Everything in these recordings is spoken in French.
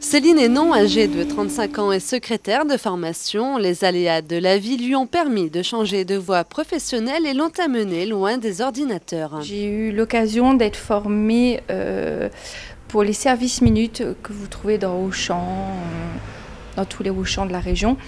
Céline Hénon, âgée de 35 ans et secrétaire de formation, les aléas de la vie lui ont permis de changer de voie professionnelle et l'ont amenée loin des ordinateurs. J'ai eu l'occasion d'être formée pour les services minutes que vous trouvez dans Auchan, dans tous les Auchan de la région.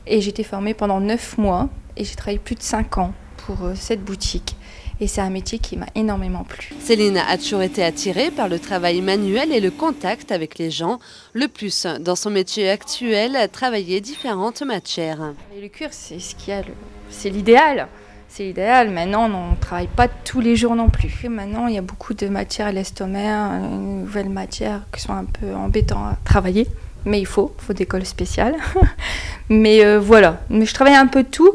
Et j'ai été formée pendant 9 mois et j'ai travaillé plus de 5 ans pour cette boutique. Et c'est un métier qui m'a énormément plu. Céline a toujours été attirée par le travail manuel et le contact avec les gens. Le plus, dans son métier actuel, travailler différentes matières. Et le cuir, c'est ce qu'il y a, c'est l'idéal. C'est l'idéal. Maintenant, on ne travaille pas tous les jours non plus. Et maintenant, il y a beaucoup de matières élastomères, nouvelles matières qui sont un peu embêtantes à travailler. Mais il faut des colles spéciales. Mais voilà. Mais je travaille un peu de tout.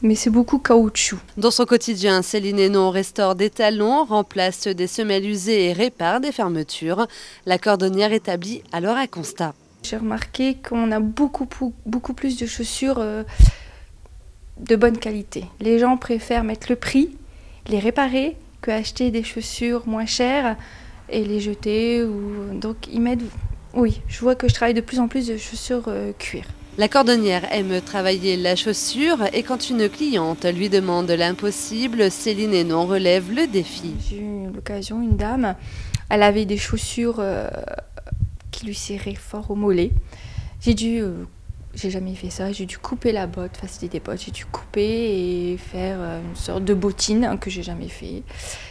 Mais c'est beaucoup caoutchouc. Dans son quotidien, Céline Hénon restaure des talons, remplace des semelles usées et répare des fermetures. La cordonnière établit alors un constat. J'ai remarqué qu'on a beaucoup plus de chaussures de bonne qualité. Les gens préfèrent mettre le prix, les réparer, que acheter des chaussures moins chères et les jeter. Donc ils mettent... Oui, je vois que je travaille de plus en plus de chaussures cuir. La cordonnière aime travailler la chaussure et quand une cliente lui demande l'impossible, Céline Hénon relève le défi. J'ai eu l'occasion, une dame, elle avait des chaussures qui lui serraient fort au mollet. J'ai jamais fait ça, j'ai dû couper la botte, enfin c'était des bottes, j'ai dû couper et faire une sorte de bottine que j'ai jamais fait.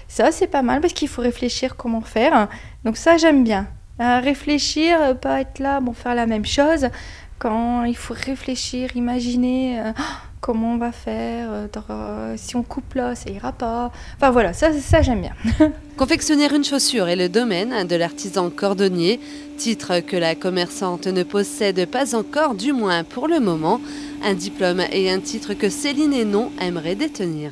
Ça c'est pas mal parce qu'il faut réfléchir comment faire, donc ça j'aime bien. Réfléchir, pas être là, faire la même chose. Quand il faut réfléchir, imaginer comment on va faire, si on coupe là, ça ira pas. Enfin voilà, ça j'aime bien. Confectionner une chaussure est le domaine de l'artisan cordonnier, titre que la commerçante ne possède pas encore, du moins pour le moment. Un diplôme et un titre que Céline Hénon aimerait détenir.